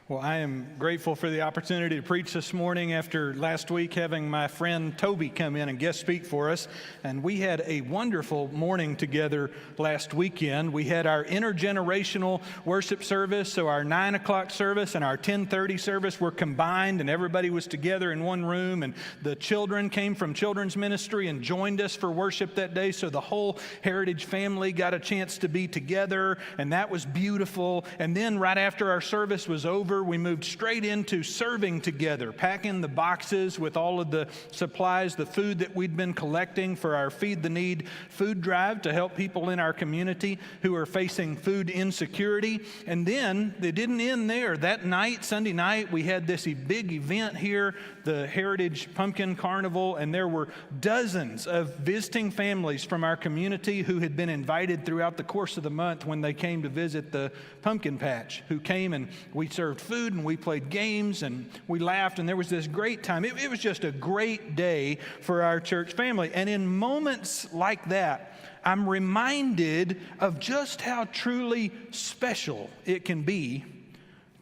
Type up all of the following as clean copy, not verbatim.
Well, I am grateful for the opportunity to preach this morning after last week having my friend Toby come in and guest speak for us. And we had a wonderful morning together last weekend. We had our intergenerational worship service, so our 9 o'clock service and our 10:30 service were combined, and everybody was together in one room. And the children came from children's ministry and joined us for worship that day, so the whole Heritage family got a chance to be together, and that was beautiful. And then right after our service was over, we moved straight into serving together, packing the boxes with all of the supplies, the food that we'd been collecting for our Feed the Need food drive to help people in our community who are facing food insecurity. And then they didn't end there. That night, Sunday night, we had this big event here, the Heritage Pumpkin Carnival, and there were dozens of visiting families from our community who had been invited throughout the course of the month when they came to visit the pumpkin patch, who came and we served food and we played games and we laughed, and there was this great time. It was just a great day for our church family. And in moments like that, I'm reminded of just how truly special it can be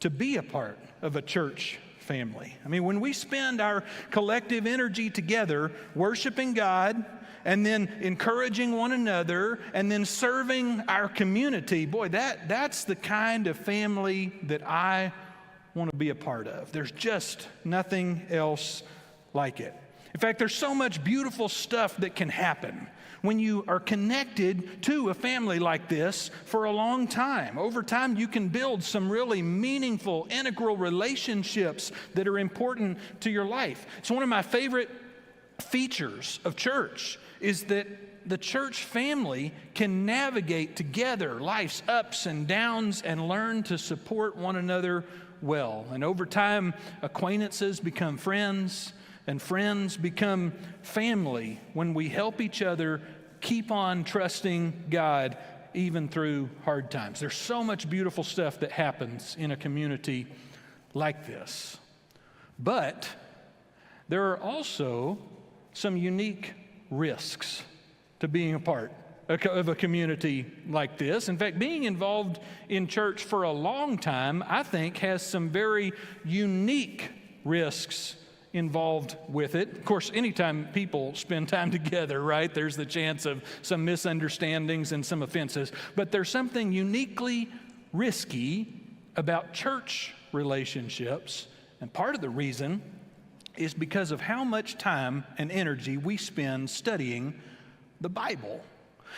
to be a part of a church family. I mean, when we spend our collective energy together worshiping God and then encouraging one another and then serving our community, boy, that's the kind of family that I want to be a part of. There's just nothing else like it. In fact, there's so much beautiful stuff that can happen when you are connected to a family like this for a long time. Over time, you can build some really meaningful, integral relationships that are important to your life. It's one of my favorite features of church is that the church family can navigate together life's ups and downs and learn to support one another well. And over time, acquaintances become friends, and friends become family when we help each other keep on trusting God even through hard times. There's so much beautiful stuff that happens in a community like this. But there are also some unique risks to being a part of a community like this. In fact, being involved in church for a long time, I think, has some very unique risks involved with it. Of course, anytime people spend time together, right, there's the chance of some misunderstandings and some offenses. But there's something uniquely risky about church relationships, and part of the reason is because of how much time and energy we spend studying the Bible.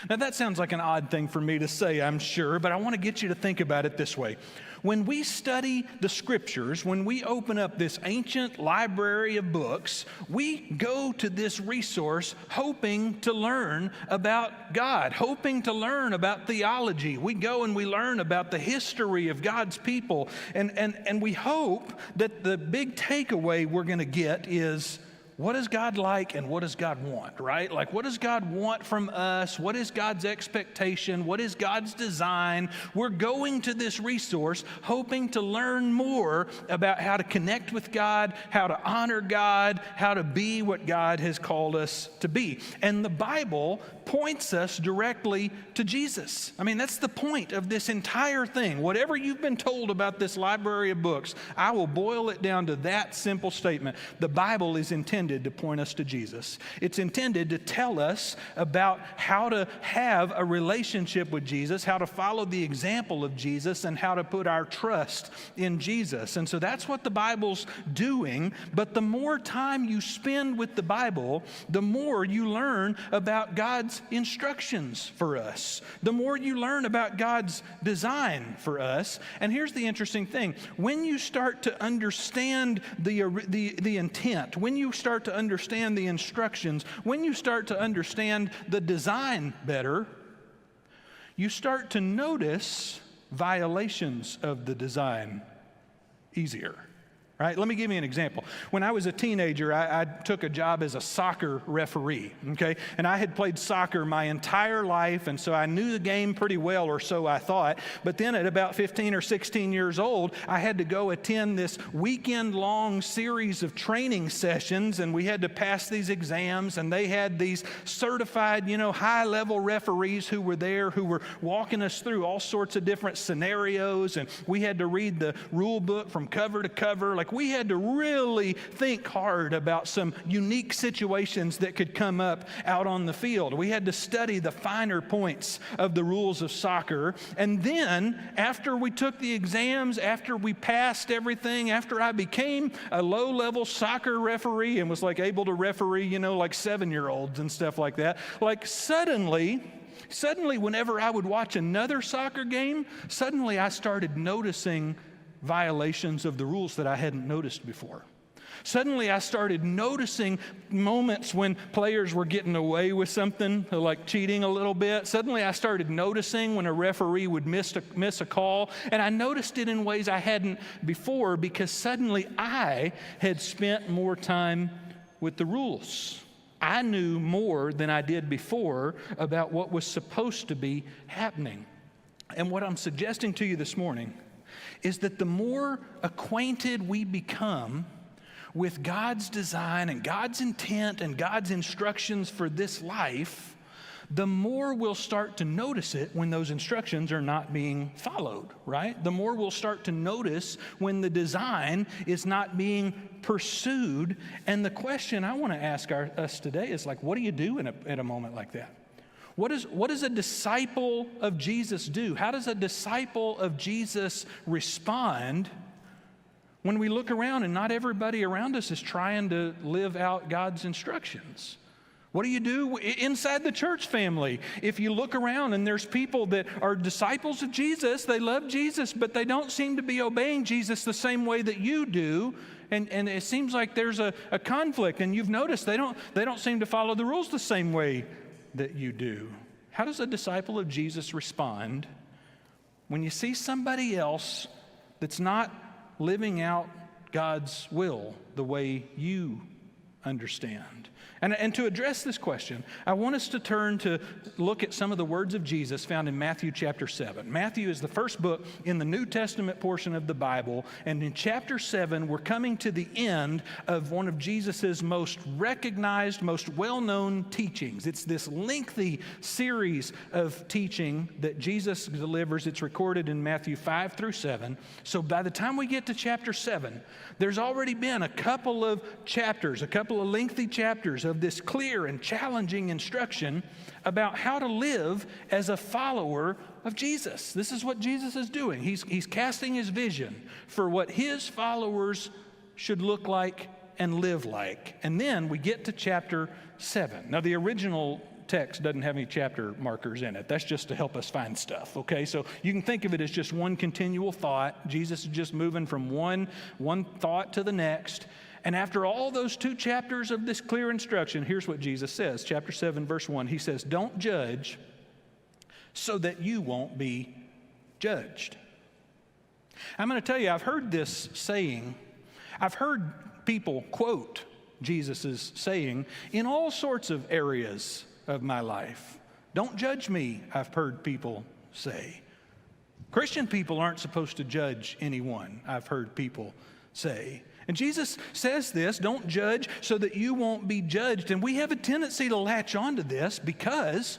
Now, that sounds like an odd thing for me to say, I'm sure, but I want to get you to think about it this way. When we study the Scriptures, when we open up this ancient library of books, we go to this resource hoping to learn about God, hoping to learn about theology. We go and we learn about the history of God's people, and we hope that the big takeaway we're going to get is, what is God like and what does God want, right? Like, what does God want from us? What is God's expectation? What is God's design? We're going to this resource hoping to learn more about how to connect with God, how to honor God, how to be what God has called us to be. And the Bible points us directly to Jesus. I mean, that's the point of this entire thing. Whatever you've been told about this library of books, I will boil it down to that simple statement. The Bible is intended to point us to Jesus. It's intended to tell us about how to have a relationship with Jesus, how to follow the example of Jesus, and how to put our trust in Jesus. And so that's what the Bible's doing. But the more time you spend with the Bible, the more you learn about God's instructions for us, the more you learn about God's design for us. And here's the interesting thing. When you start to understand the intent, when you start to understand the instructions, when you start to understand the design better, you start to notice violations of the design easier. right? Let me give you an example. When I was a teenager, I took a job as a soccer referee, okay? And I had played soccer my entire life, and so I knew the game pretty well, or so I thought. But then at about 15 or 16 years old, I had to go attend this weekend-long series of training sessions, and we had to pass these exams, and they had these certified, high-level referees who were there, who were walking us through all sorts of different scenarios, and we had to read the rule book from cover to cover. Like, we had to really think hard about some unique situations that could come up out on the field. We had to study the finer points of the rules of soccer. And then, after we took the exams, after we passed everything, after I became a low-level soccer referee and was like able to referee, like 7-year-olds and stuff like that, like suddenly, whenever I would watch another soccer game, suddenly I started noticing violations of the rules that I hadn't noticed before. Suddenly I started noticing moments when players were getting away with something, like cheating a little bit. Suddenly I started noticing when a referee would miss a call, and I noticed it in ways I hadn't before because suddenly I had spent more time with the rules. I knew more than I did before about what was supposed to be happening. And what I'm suggesting to you this morning is that the more acquainted we become with God's design and God's intent and God's instructions for this life, the more we'll start to notice it when those instructions are not being followed, right? The more we'll start to notice when the design is not being pursued. And the question I want to ask us today is like, what do you do in a moment like that? What does a disciple of Jesus do? How does a disciple of Jesus respond when we look around and not everybody around us is trying to live out God's instructions? What do you do inside the church family? If you look around and there's people that are disciples of Jesus, they love Jesus, but they don't seem to be obeying Jesus the same way that you do, and it seems like there's a conflict, and you've noticed they don't seem to follow the rules the same way that you do. How does a disciple of Jesus respond when you see somebody else that's not living out God's will the way you understand? And to address this question, I want us to turn to look at some of the words of Jesus found in Matthew chapter 7. Matthew is the first book in the New Testament portion of the Bible, and in chapter 7, we're coming to the end of one of Jesus's most recognized, most well-known teachings. It's this lengthy series of teaching that Jesus delivers. It's recorded in Matthew 5 through 7. So by the time we get to chapter 7, there's already been a couple of chapters, a couple of lengthy chapters of this clear and challenging instruction about how to live as a follower of Jesus. This is what Jesus is doing. He's casting his vision for what his followers should look like and live like. And then we get to chapter 7. Now, the original text doesn't have any chapter markers in it. That's just to help us find stuff, okay? So you can think of it as just one continual thought. Jesus is just moving from one thought to the next. And after all those 2 chapters of this clear instruction, here's what Jesus says. Chapter 7, verse 1, he says, "Don't judge so that you won't be judged." I'm going to tell you, I've heard this saying. I've heard people quote Jesus' saying in all sorts of areas of my life. Don't judge me, I've heard people say. Christian people aren't supposed to judge anyone, I've heard people say. And Jesus says this, don't judge so that you won't be judged. And we have a tendency to latch onto this because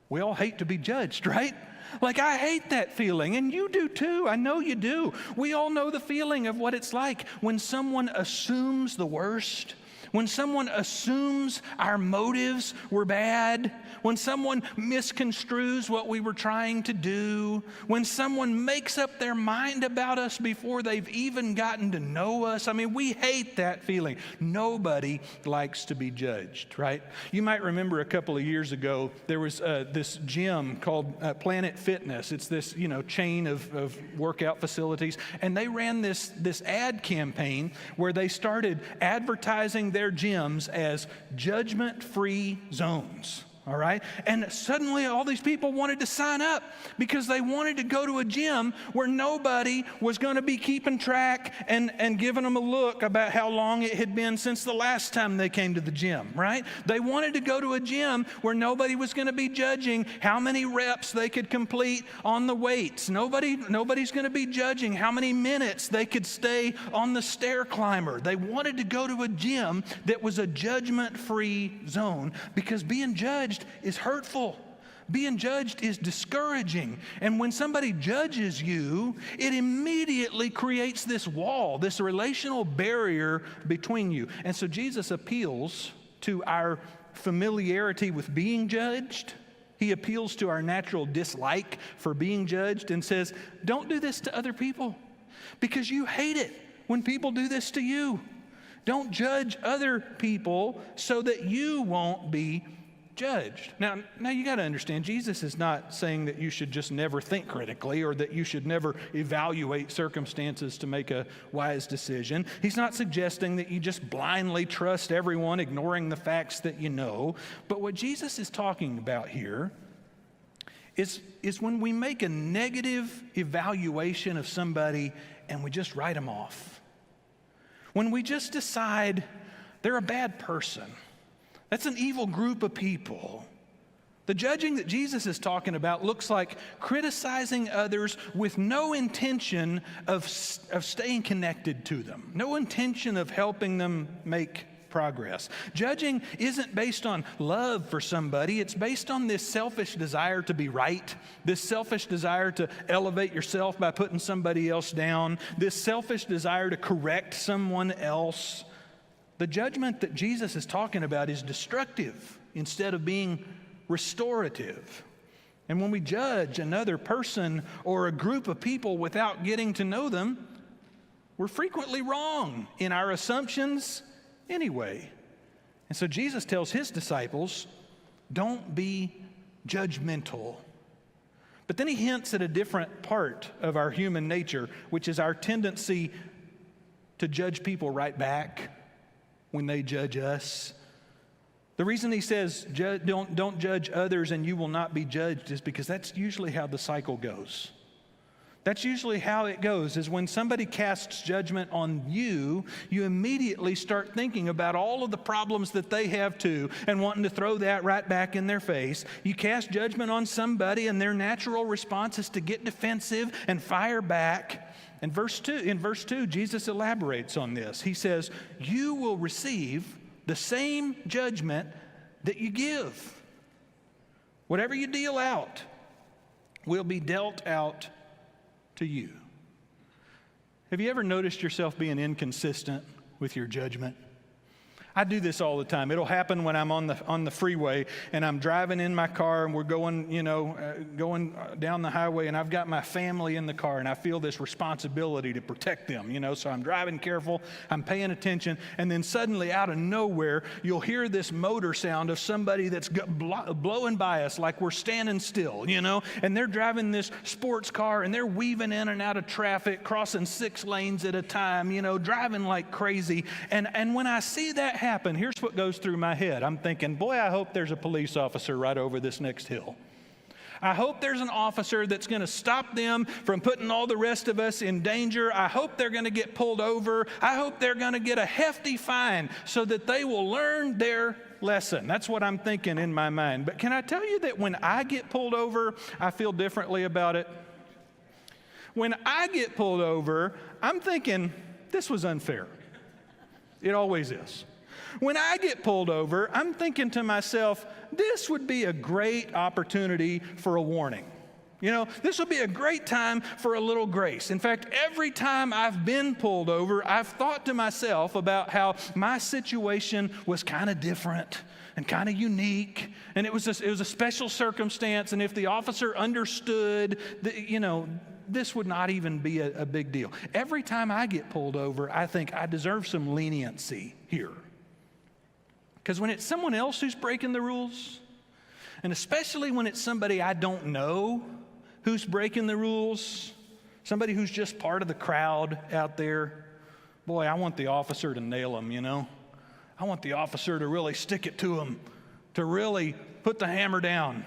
we all hate to be judged, right? Like, I hate that feeling, and you do too. I know you do. We all know the feeling of what it's like when someone assumes the worst, when someone assumes our motives were bad, when someone misconstrues what we were trying to do, when someone makes up their mind about us before they've even gotten to know us. I mean, we hate that feeling. Nobody likes to be judged, right? You might remember a couple of years ago, there was this gym called Planet Fitness. It's this, chain of workout facilities, and they ran this ad campaign where they started advertising their gyms as judgment-free zones. all right? And suddenly all these people wanted to sign up because they wanted to go to a gym where nobody was going to be keeping track and giving them a look about how long it had been since the last time they came to the gym, right? They wanted to go to a gym where nobody was going to be judging how many reps they could complete on the weights. Nobody's going to be judging how many minutes they could stay on the stair climber. They wanted to go to a gym that was a judgment-free zone because being judged is hurtful. Being judged is discouraging. And when somebody judges you, it immediately creates this wall, this relational barrier between you. And so Jesus appeals to our familiarity with being judged. He appeals to our natural dislike for being judged and says, don't do this to other people because you hate it when people do this to you. Don't judge other people so that you won't be judged. Now you got to understand, Jesus is not saying that you should just never think critically or that you should never evaluate circumstances to make a wise decision. He's not suggesting that you just blindly trust everyone, ignoring the facts that you know. But what Jesus is talking about here is when we make a negative evaluation of somebody and we just write them off. When we just decide they're a bad person. That's an evil group of people. The judging that Jesus is talking about looks like criticizing others with no intention of staying connected to them, no intention of helping them make progress. Judging isn't based on love for somebody. It's based on this selfish desire to be right, this selfish desire to elevate yourself by putting somebody else down, this selfish desire to correct someone else. The judgment that Jesus is talking about is destructive instead of being restorative. And when we judge another person or a group of people without getting to know them, we're frequently wrong in our assumptions anyway. And so Jesus tells his disciples, don't be judgmental. But then he hints at a different part of our human nature, which is our tendency to judge people right back when they judge us. The reason he says don't judge others and you will not be judged is because that's usually how the cycle goes. That's usually how it goes, is when somebody casts judgment on you, you immediately start thinking about all of the problems that they have too and wanting to throw that right back in their face. You cast judgment on somebody and their natural response is to get defensive and fire back. And in verse 2, Jesus elaborates on this. He says, you will receive the same judgment that you give. Whatever you deal out will be dealt out to you. Have you ever noticed yourself being inconsistent with your judgment? I do this all the time. It'll happen when I'm on the freeway and I'm driving in my car and we're going down the highway and I've got my family in the car and I feel this responsibility to protect them, so I'm driving careful, I'm paying attention, and then suddenly out of nowhere, you'll hear this motor sound of somebody that's blowing by us like we're standing still, and they're driving this sports car and they're weaving in and out of traffic, crossing 6 lanes at a time, driving like crazy. And when I see that happen, here's what goes through my head. I'm thinking, boy, I hope there's a police officer right over this next hill. I hope there's an officer that's going to stop them from putting all the rest of us in danger. I hope they're going to get pulled over. I hope they're going to get a hefty fine so that they will learn their lesson. That's what I'm thinking in my mind. But can I tell you that when I get pulled over, I feel differently about it? When I get pulled over, I'm thinking, this was unfair. It always is. When I get pulled over, I'm thinking to myself, this would be a great opportunity for a warning. This would be a great time for a little grace. In fact, every time I've been pulled over, I've thought to myself about how my situation was kind of different and kind of unique, and it was a special circumstance, and if the officer understood, this would not even be a big deal. Every time I get pulled over, I think I deserve some leniency here. Because when it's someone else who's breaking the rules, and especially when it's somebody I don't know who's breaking the rules, somebody who's just part of the crowd out there, boy, I want the officer to nail them, I want the officer to really stick it to them, to really put the hammer down.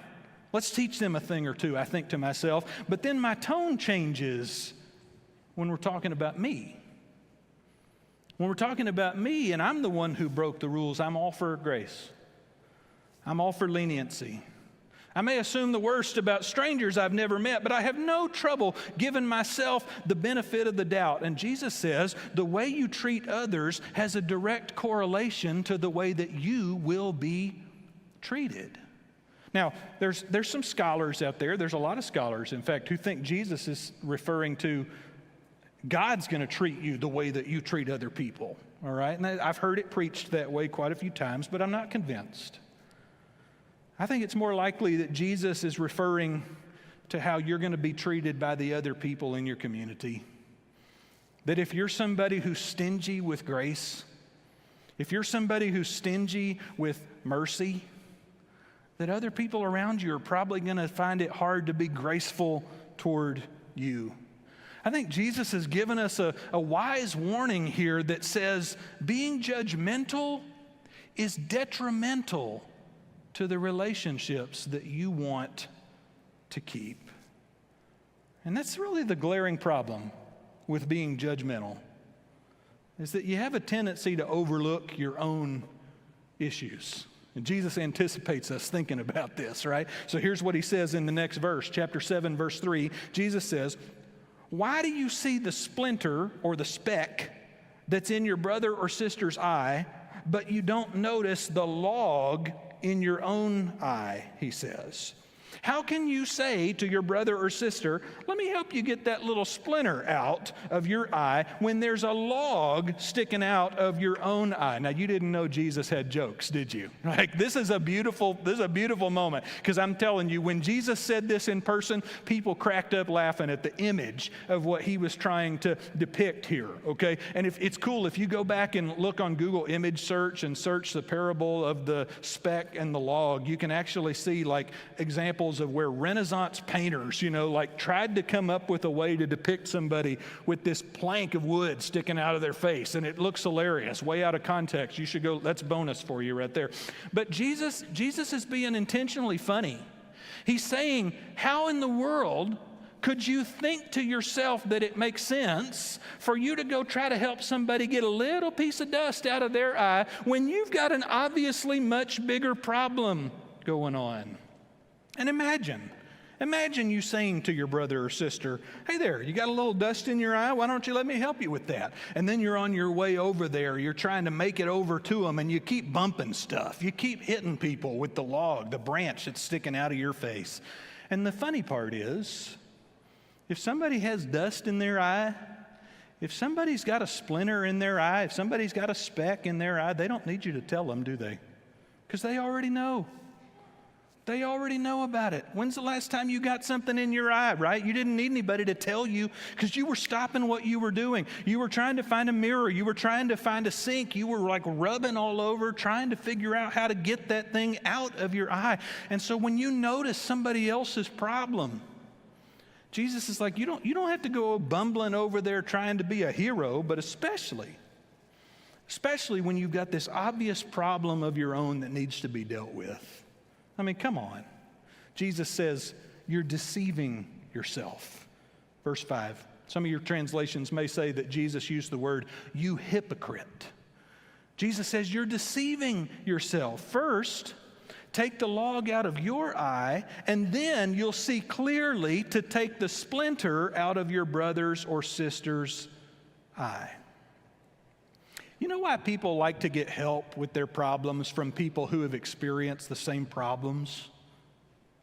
Let's teach them a thing or two, I think to myself. But then my tone changes when we're talking about me. When we're talking about me and I'm the one who broke the rules, I'm all for grace. I'm all for leniency. I may assume the worst about strangers I've never met, but I have no trouble giving myself the benefit of the doubt. And Jesus says the way you treat others has a direct correlation to the way that you will be treated. Now, there's some scholars out there, there's a lot of scholars, in fact, who think Jesus is referring to God's going to treat you the way that you treat other people, all right? And I've heard it preached that way quite a few times, but I'm not convinced. I think it's more likely that Jesus is referring to how you're going to be treated by the other people in your community. That if you're somebody who's stingy with grace, if you're somebody who's stingy with mercy, that other people around you are probably going to find it hard to be graceful toward you. I think Jesus has given us a wise warning here that says being judgmental is detrimental to the relationships that you want to keep. And that's really the glaring problem with being judgmental, is that you have a tendency to overlook your own issues. And Jesus anticipates us thinking about this, right? So here's what he says in the next verse, chapter 7, verse 3. Jesus says, "Why do you see the splinter or the speck that's in your brother or sister's eye, but you don't notice the log in your own eye?" he says. How can you say to your brother or sister, "Let me help you get that little splinter out of your eye," when there's a log sticking out of your own eye? Now, you didn't know Jesus had jokes, did you? Like, this is a beautiful moment, because I'm telling you, when Jesus said this in person, people cracked up laughing at the image of what he was trying to depict here, okay? And if it's cool, if you go back and look on Google image search and search the parable of the speck and the log, you can actually see like examples of where Renaissance painters, tried to come up with a way to depict somebody with this plank of wood sticking out of their face, and it looks hilarious, way out of context. You should go, that's bonus for you right there. But Jesus is being intentionally funny. He's saying, how in the world could you think to yourself that it makes sense for you to go try to help somebody get a little piece of dust out of their eye when you've got an obviously much bigger problem going on? And imagine you saying to your brother or sister, "Hey there, you got a little dust in your eye? Why don't you let me help you with that?" And then you're on your way over there. You're trying to make it over to them, and you keep bumping stuff. You keep hitting people with the log, the branch that's sticking out of your face. And the funny part is, if somebody has dust in their eye, if somebody's got a splinter in their eye, if somebody's got a speck in their eye, they don't need you to tell them, do they? Because they already know. They already know about it. When's the last time you got something in your eye, right? You didn't need anybody to tell you because you were stopping what you were doing. You were trying to find a mirror. You were trying to find a sink. You were like rubbing all over, trying to figure out how to get that thing out of your eye. And so when you notice somebody else's problem, Jesus is like, you don't have to go bumbling over there trying to be a hero, but especially when you've got this obvious problem of your own that needs to be dealt with. I mean, come on. Jesus says, you're deceiving yourself. Verse 5. Some of your translations may say that Jesus used the word, "you hypocrite." Jesus says, you're deceiving yourself. First, take the log out of your eye, and then you'll see clearly to take the splinter out of your brother's or sister's eye. You know why people like to get help with their problems from people who have experienced the same problems?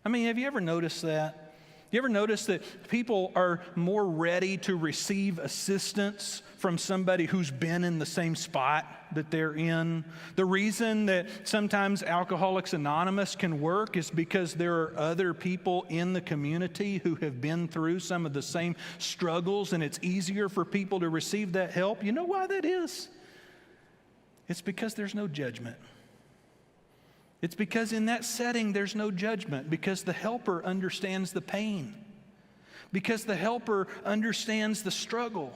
I mean, have you ever noticed that? You ever notice that people are more ready to receive assistance from somebody who's been in the same spot that they're in? The reason that sometimes Alcoholics Anonymous can work is because there are other people in the community who have been through some of the same struggles, and it's easier for people to receive that help. You know why that is? It's because there's no judgment. It's because in that setting there's no judgment, because the helper understands the pain, because the helper understands the struggle,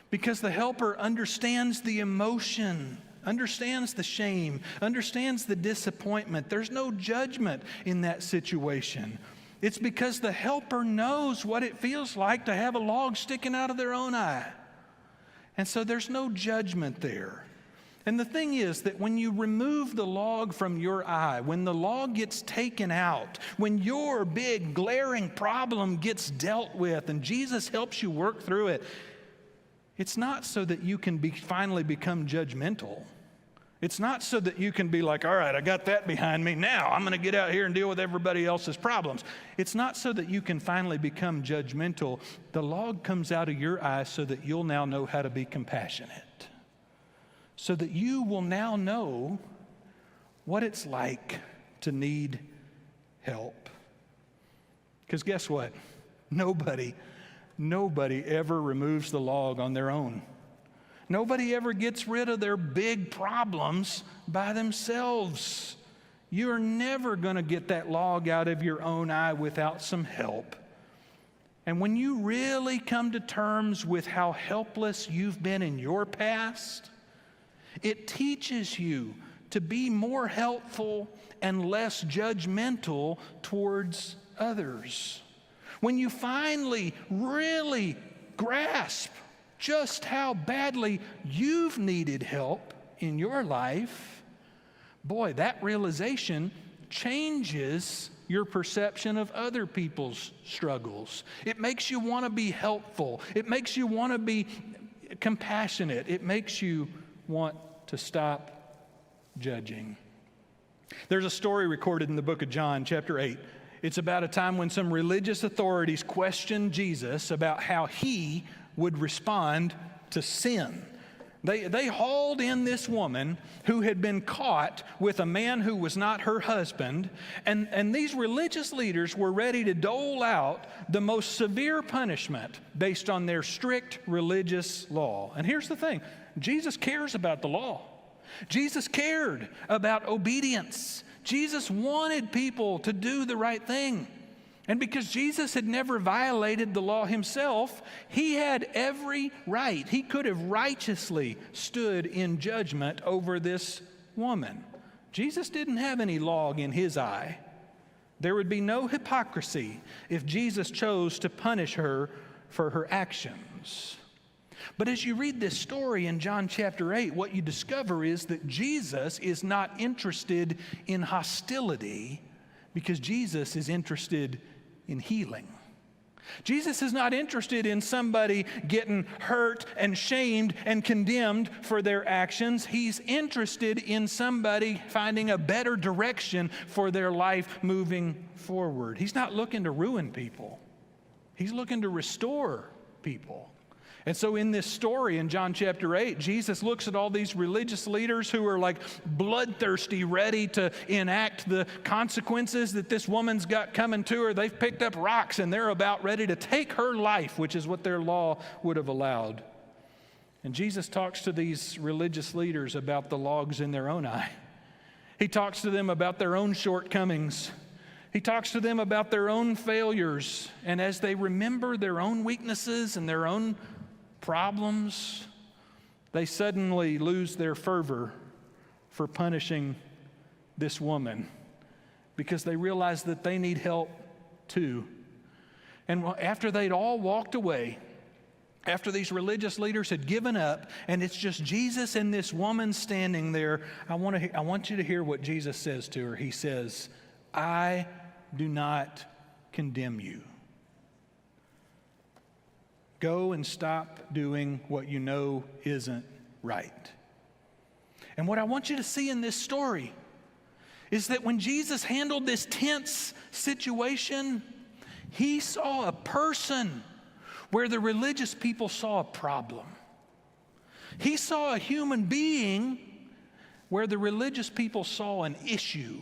because the helper understands the emotion understands the shame, understands the disappointment. There's no judgment in that situation. It's because the helper knows what it feels like to have a log sticking out of their own eye. And so there's no judgment there. And the thing is that when you remove the log from your eye, when the log gets taken out, when your big glaring problem gets dealt with and Jesus helps you work through it, it's not so that you can finally become judgmental. It's not so that you can be like, all right, I got that behind me. Now I'm going to get out here and deal with everybody else's problems. It's not so that you can finally become judgmental. The log comes out of your eye so that you'll now know how to be compassionate. So that you will now know what it's like to need help. Because guess what? Nobody ever removes the log on their own. Nobody ever gets rid of their big problems by themselves. You're never going to get that log out of your own eye without some help. And when you really come to terms with how helpless you've been in your past, it teaches you to be more helpful and less judgmental towards others. When you finally really grasp just how badly you've needed help in your life, boy, that realization changes your perception of other people's struggles. It makes you want to be helpful. It makes you want to be compassionate. It makes you want to stop judging. There's a story recorded in the book of John, chapter 8. It's about a time when some religious authorities questioned Jesus about how he would respond to sin. They hauled in this woman who had been caught with a man who was not her husband, and these religious leaders were ready to dole out the most severe punishment based on their strict religious law. And here's the thing, Jesus cares about the law. Jesus cared about obedience. Jesus wanted people to do the right thing. And because Jesus had never violated the law himself, he had every right. He could have righteously stood in judgment over this woman. Jesus didn't have any log in his eye. There would be no hypocrisy if Jesus chose to punish her for her actions. But as you read this story in John chapter 8, what you discover is that Jesus is not interested in hostility because Jesus is interested in healing. Jesus is not interested in somebody getting hurt and shamed and condemned for their actions. He's interested in somebody finding a better direction for their life moving forward. He's not looking to ruin people. He's looking to restore people. And so in this story in John chapter 8, Jesus looks at all these religious leaders who are like bloodthirsty, ready to enact the consequences that this woman's got coming to her. They've picked up rocks and they're about ready to take her life, which is what their law would have allowed. And Jesus talks to these religious leaders about the logs in their own eye. He talks to them about their own shortcomings. He talks to them about their own failures. And as they remember their own weaknesses and their own problems, they suddenly lose their fervor for punishing this woman because they realize that they need help too. And after they'd all walked away, after these religious leaders had given up, and it's just Jesus and this woman standing there, I want you to hear what Jesus says to her. He says, "I do not condemn you. Go and stop doing what you know isn't right." And what I want you to see in this story is that when Jesus handled this tense situation, he saw a person where the religious people saw a problem. He saw a human being where the religious people saw an issue.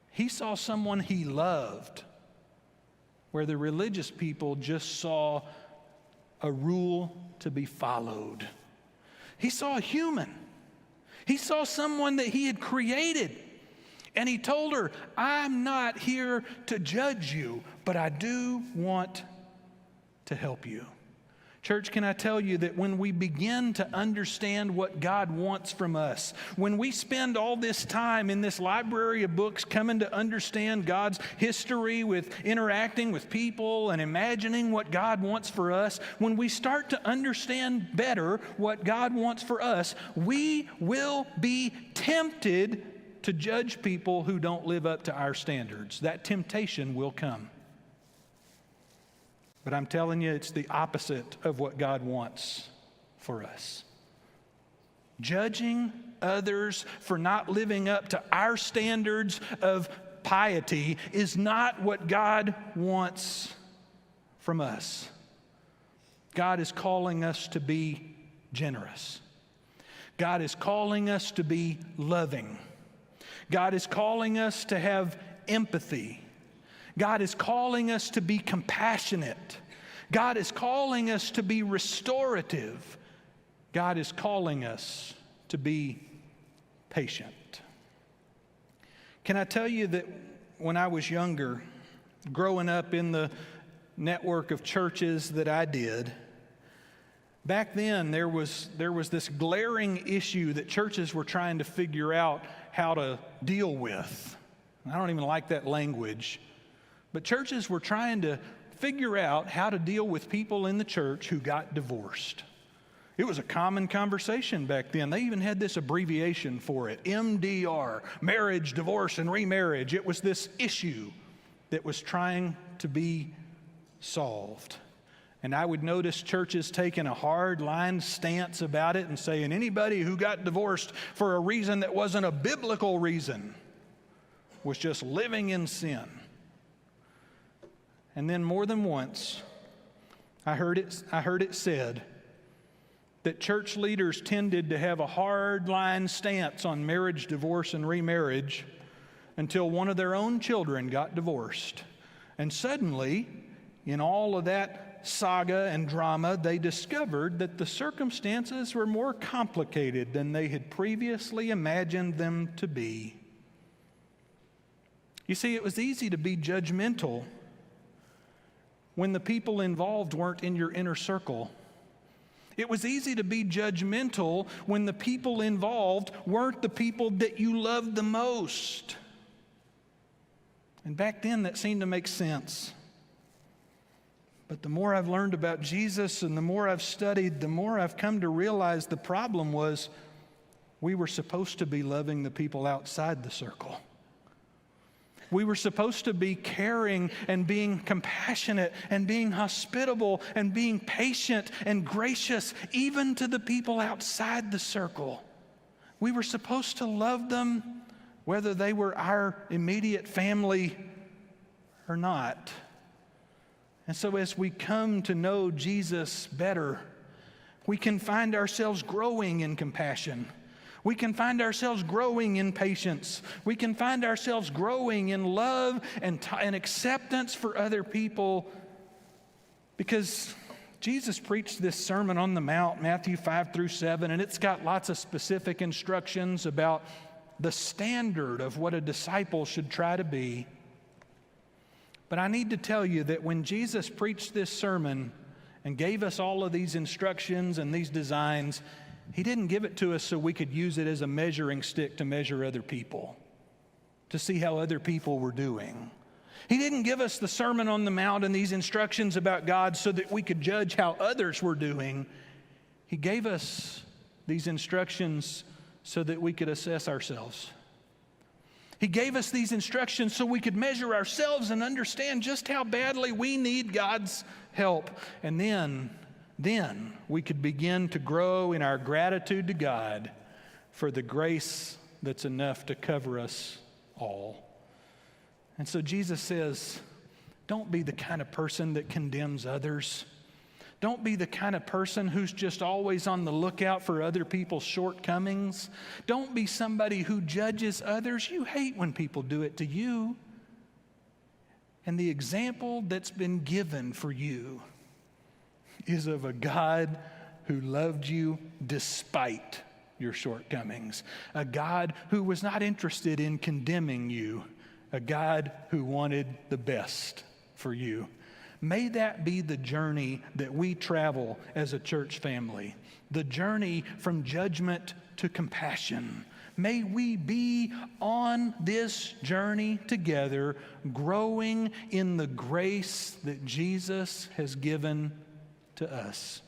He saw someone he loved where the religious people just saw a rule to be followed. He saw a human. He saw someone that he had created. And he told her, "I'm not here to judge you, but I do want to help you." Church, can I tell you that when we begin to understand what God wants from us, when we spend all this time in this library of books coming to understand God's history with interacting with people and imagining what God wants for us, when we start to understand better what God wants for us, we will be tempted to judge people who don't live up to our standards. That temptation will come. But I'm telling you, it's the opposite of what God wants for us. Judging others for not living up to our standards of piety is not what God wants from us. God is calling us to be generous. God is calling us to be loving. God is calling us to have empathy. God is calling us to be compassionate. God is calling us to be restorative. God is calling us to be patient. Can I tell you that when I was younger, growing up in the network of churches that I did, back then there was this glaring issue that churches were trying to figure out how to deal with. I don't even like that language. But churches were trying to figure out how to deal with people in the church who got divorced. It was a common conversation back then. They even had this abbreviation for it, MDR, marriage, divorce, and remarriage. It was this issue that was trying to be solved. And I would notice churches taking a hard line stance about it and saying anybody who got divorced for a reason that wasn't a biblical reason was just living in sin. And then more than once, I heard it said that church leaders tended to have a hard line stance on marriage, divorce, and remarriage until one of their own children got divorced. And suddenly, in all of that saga and drama, they discovered that the circumstances were more complicated than they had previously imagined them to be. You see, it was easy to be judgmental when the people involved weren't in your inner circle. It was easy to be judgmental when the people involved weren't the people that you loved the most. And back then that seemed to make sense. But the more I've learned about Jesus and the more I've studied, the more I've come to realize the problem was we were supposed to be loving the people outside the circle. We were supposed to be caring and being compassionate and being hospitable and being patient and gracious even to the people outside the circle. We were supposed to love them whether they were our immediate family or not. And so as we come to know Jesus better, we can find ourselves growing in compassion. We can find ourselves growing in patience. We can find ourselves growing in love and acceptance for other people, because Jesus preached this Sermon on the Mount, Matthew 5-7, and it's got lots of specific instructions about the standard of what a disciple should try to be. But I need to tell you that when Jesus preached this sermon and gave us all of these instructions and these designs, He didn't give it to us so we could use it as a measuring stick to measure other people, to see how other people were doing. He didn't give us the Sermon on the Mount and these instructions about God so that we could judge how others were doing. He gave us these instructions so that we could assess ourselves. He gave us these instructions so we could measure ourselves and understand just how badly we need God's help. And then we could begin to grow in our gratitude to God for the grace that's enough to cover us all. And so Jesus says, don't be the kind of person that condemns others. Don't be the kind of person who's just always on the lookout for other people's shortcomings. Don't be somebody who judges others. You hate when people do it to you. And the example that's been given for you is of a God who loved you despite your shortcomings. A God who was not interested in condemning you. A God who wanted the best for you. May that be the journey that we travel as a church family, the journey from judgment to compassion. May we be on this journey together, growing in the grace that Jesus has given to us.